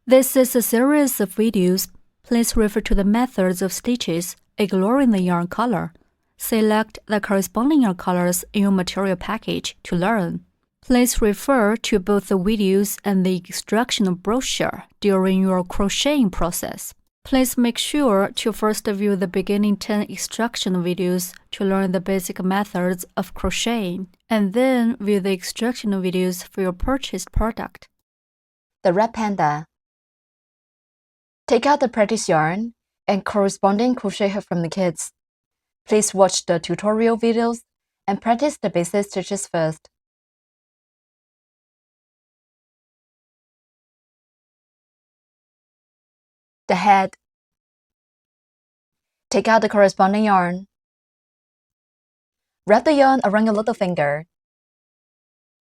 This is a series of videos. Please refer to the methods of stitches, ignoring the yarn color. Select the corresponding yarn colors in your material package to learn. Please refer to both the videos and the instructional brochure during your crocheting process. Please make sure to first view the beginning 10 instructional videos to learn the basic methods of crocheting, and then view the instructional videos for your purchased product. The red panda. Take out the practice yarn and corresponding crochet hook from the kits. Please watch the tutorial videos and practice the basic stitches first. The head. Take out the corresponding yarn. Wrap the yarn around your little finger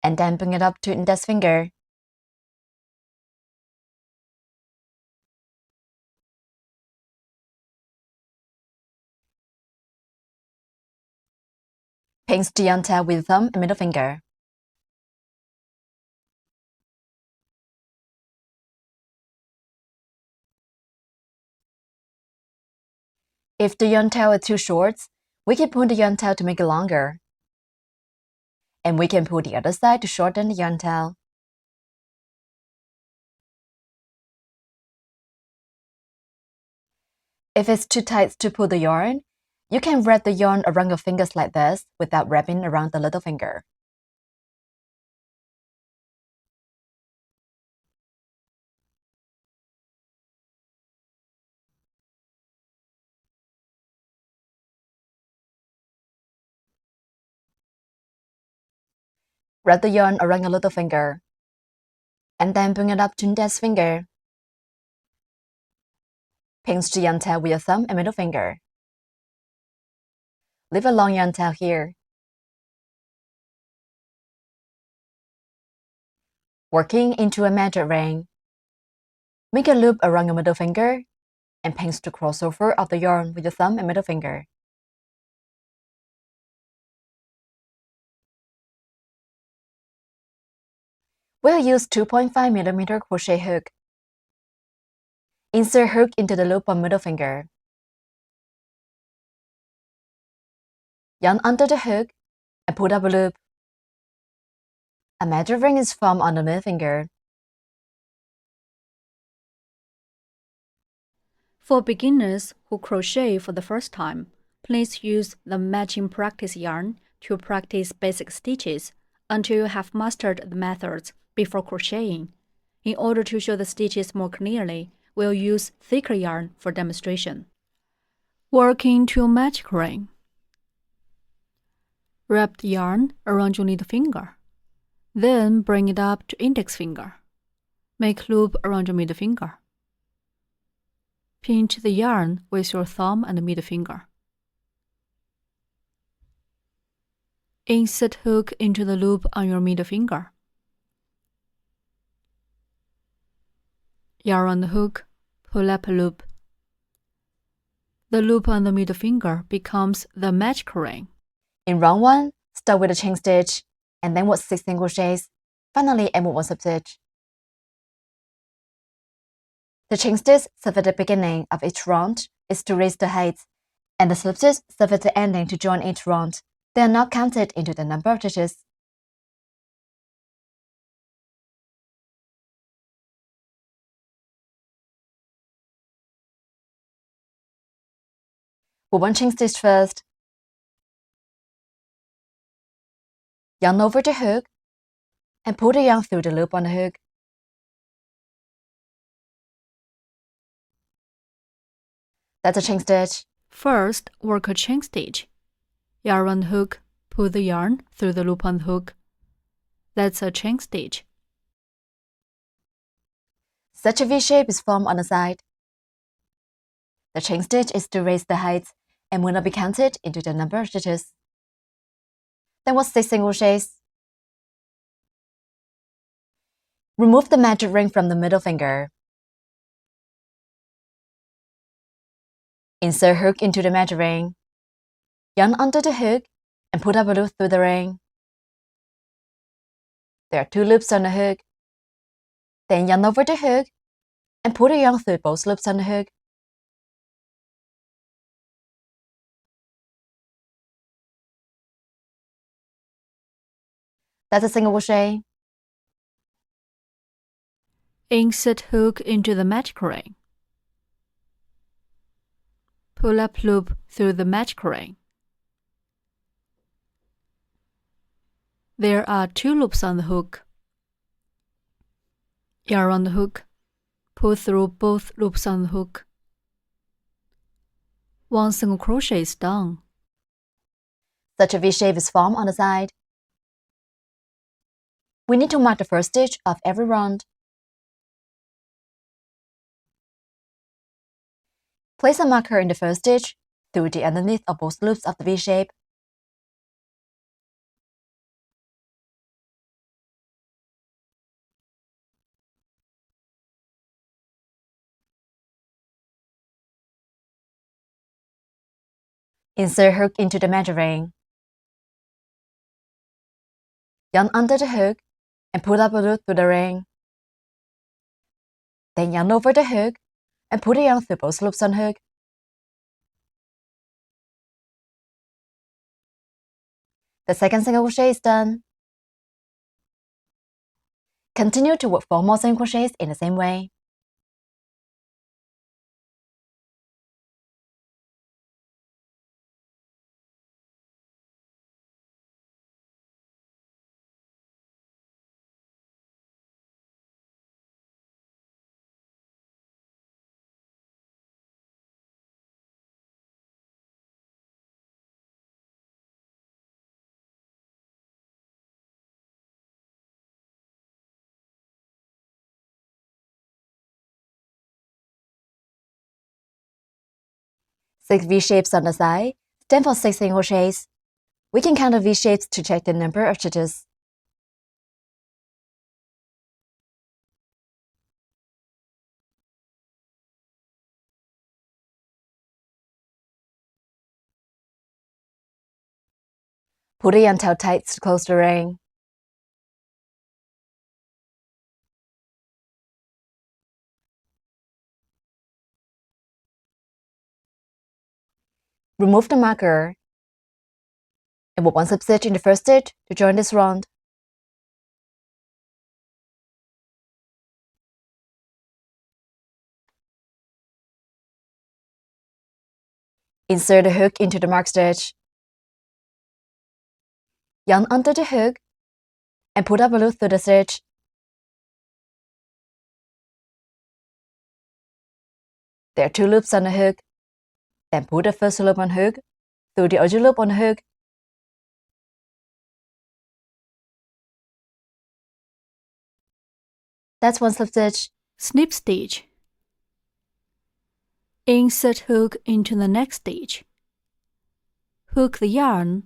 and then bring it up to index finger. Pinch the yarn tail with thumb and middle finger. If the yarn tail is too short, we can pull the yarn tail to make it longer. And we can pull the other side to shorten the yarn tail. If it's too tight to pull the yarn, you can wrap the yarn around your fingers like this without wrapping around the little finger. Wrap the yarn around your little finger and then bring it up to index finger. Pinch the yarn tail with your thumb and middle finger. Leave a long yarn tail here. Working into a magic ring. Make a loop around your middle finger and pinch the crossover of the yarn with your thumb and middle finger. We'll use 2.5mm crochet hook. Insert hook into the loop on middle finger. Yarn under the hook and pull up a loop. A magic ring is formed on the middle finger. For beginners who crochet for the first time, please use the matching practice yarn to practice basic stitches until you have mastered the methods before crocheting. In order to show the stitches more clearly, we'll use thicker yarn for demonstration. Work into a magic ring. Wrap the yarn around your little finger. Then bring it up to index finger. Make loop around your middle finger. Pinch the yarn with your thumb and middle finger. Insert hook into the loop on your middle finger. Yarn on the hook, pull up a loop. The loop on the middle finger becomes the magic ring. In round 1, start with a chain stitch and then work 6 single crochets. Finally, add 1 slip stitch. The chain stitch served at the beginning of each round is to raise the height, and the slip stitch served at the ending to join each round. They are not counted into the number of stitches. Put 1 chain stitch first. Yarn over the hook and pull the yarn through the loop on the hook. That's a chain stitch. First, work a chain stitch. Yarn on the hook, pull the yarn through the loop on the hook. That's a chain stitch. Such a V shape is formed on the side. The chain stitch is to raise the height and will not be counted into the number of stitches. Then work 6 single crochets. Remove the magic ring from the middle finger. Insert hook into the magic ring. Yarn under the hook and put up a loop through the ring. There are 2 loops on the hook. Then yarn over the hook and pull the yarn through both loops on the hook. That's a single crochet. Insert hook into the magic ring. Pull up loop through the magic ring. There are 2 loops on the hook. Yarn on the hook. Pull through both loops on the hook. 1 single crochet is done. Such a V shape is formed on the side. We need to mark the first stitch of every round. Place a marker in the first stitch through the underneath of both loops of the V shape. Insert hook into the magic ring. Yarn under the hook and pull up a loop through the ring. Then yarn over the hook and pull the yarn through both loops on hook. The second single crochet is done. Continue to work 4 more single crochets in the same way. Six V shapes on the side stand for 6 single crochets. We can count the V shapes to check the number of stitches. Pull the yarn tail tight to close the ring. Remove the marker and put 1 slip stitch in the first stitch to join this round. Insert the hook into the marked stitch. Yarn under the hook and pull up a loop through the stitch. There are 2 loops on the hook. Then pull the first loop on hook through the other loop on the hook. That's 1 slip stitch. Snip stitch. Insert hook into the next stitch. Hook the yarn.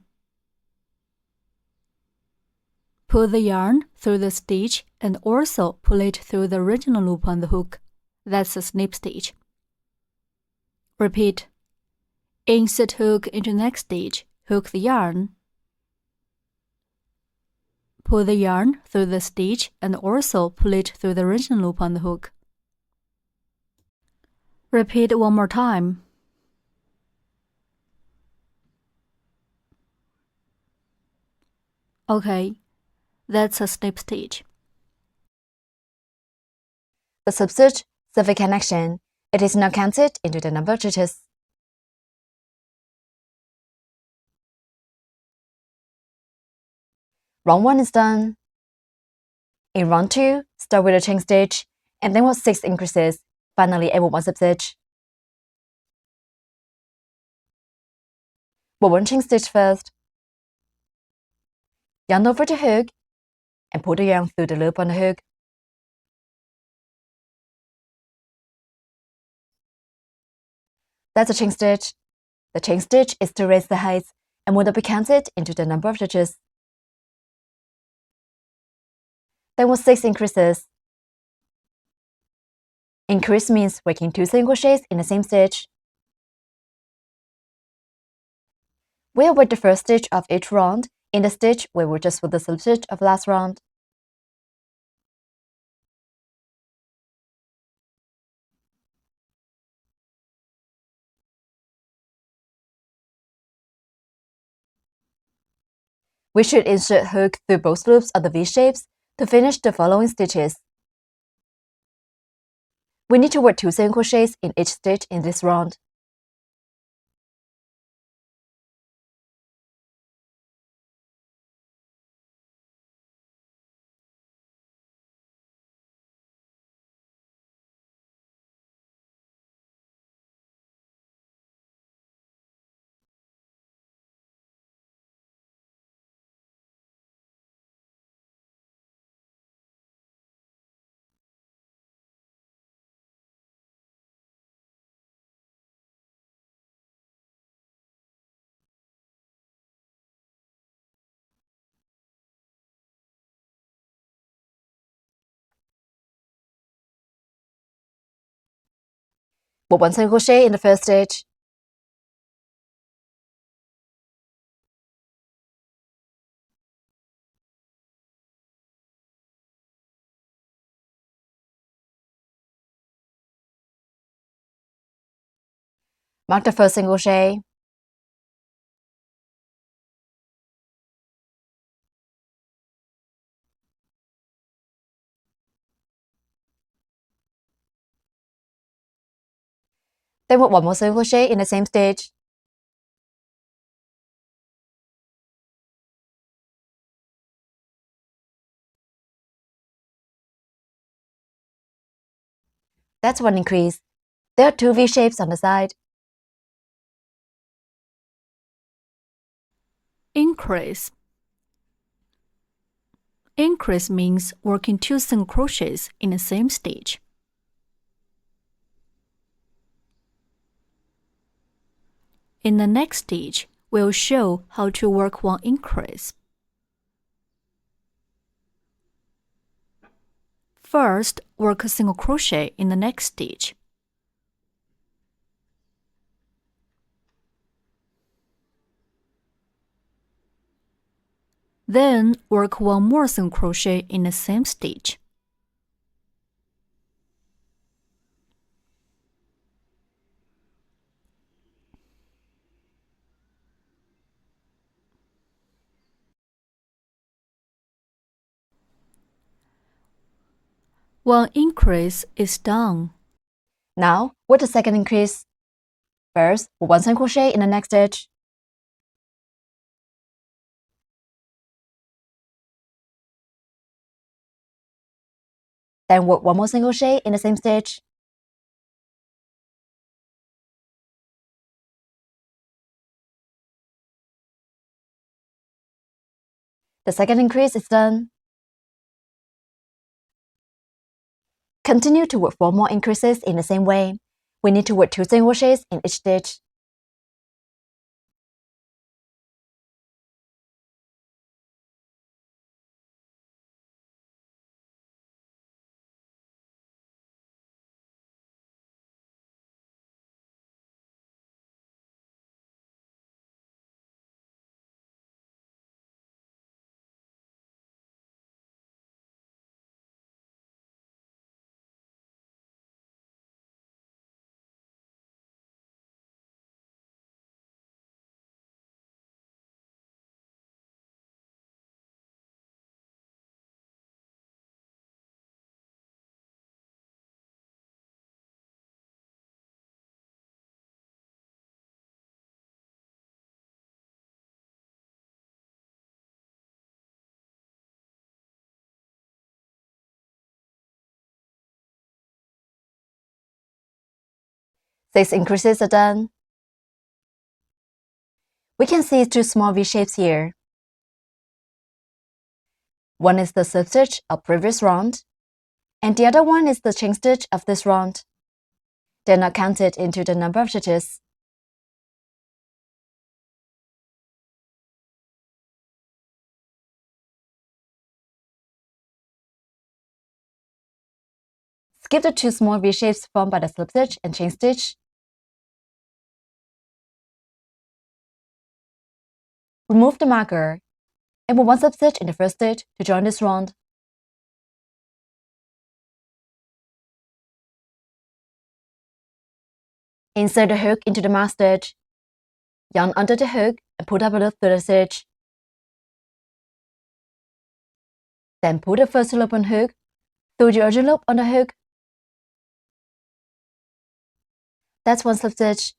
Pull the yarn through the stitch and also pull it through the original loop on the hook. That's a snip stitch. Repeat. Insert hook into next stitch. Hook the yarn. Pull the yarn through the stitch and also pull it through the original loop on the hook. Repeat 1 more time. Okay, that's a snip stitch. The substitch survey connection. It is now counted into the number of stitches. Round 1 is done. In round 2, start with a chain stitch and then work 6 increases. Finally, add 1 slip stitch. Work 1 chain stitch first. Yarn over the hook and pull the yarn through the loop on the hook. That's a chain stitch. The chain stitch is to raise the height and will not be counted into the number of stitches. Then work 6 increases. Increase means working 2 single crochets in the same stitch. We'll work the first stitch of each round in the stitch where we just put the slip stitch of last round. We should insert hook through both loops of the V-shapes to finish the following stitches. We need to work 2 single crochets in each stitch in this round. Work 1 single crochet in the first stitch. Mark the first single crochet. Then work 1 more single crochet in the same stitch. That's 1 increase. There are 2 V-shapes on the side. Increase. Increase means working 2 single crochets in the same stitch. In the next stitch, we'll show how to work 1 increase. First, work a single crochet in the next stitch. Then, work 1 more single crochet in the same stitch. One increase is done. Now, work the second increase. First, work 1 single crochet in the next stitch. Then work 1 more single crochet in the same stitch. The second increase is done. Continue to work 4 more increases in the same way. We need to work 2 single crochets in each stitch. Six increases are done. We can see 2 small V-shapes here. One is the slip stitch of previous round, and the other one is the chain stitch of this round. They're not counted into the number of stitches. Skip the 2 small V-shapes formed by the slip stitch and chain stitch. Remove the marker and put 1 slip stitch in the first stitch to join this round. Insert the hook into the marked stitch. Yarn under the hook and pull up a loop through the stitch. Then pull the first loop on hook, through the other loop on the hook. That's one slip stitch.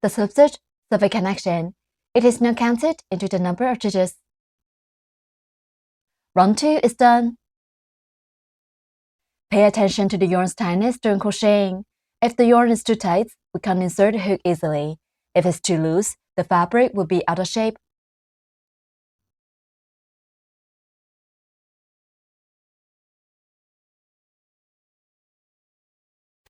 The slip stitch serves a connection. It is now counted into the number of stitches. Round 2 is done. Pay attention to the yarn's tightness during crocheting. If the yarn is too tight, we can't insert the hook easily. If it's too loose, the fabric will be out of shape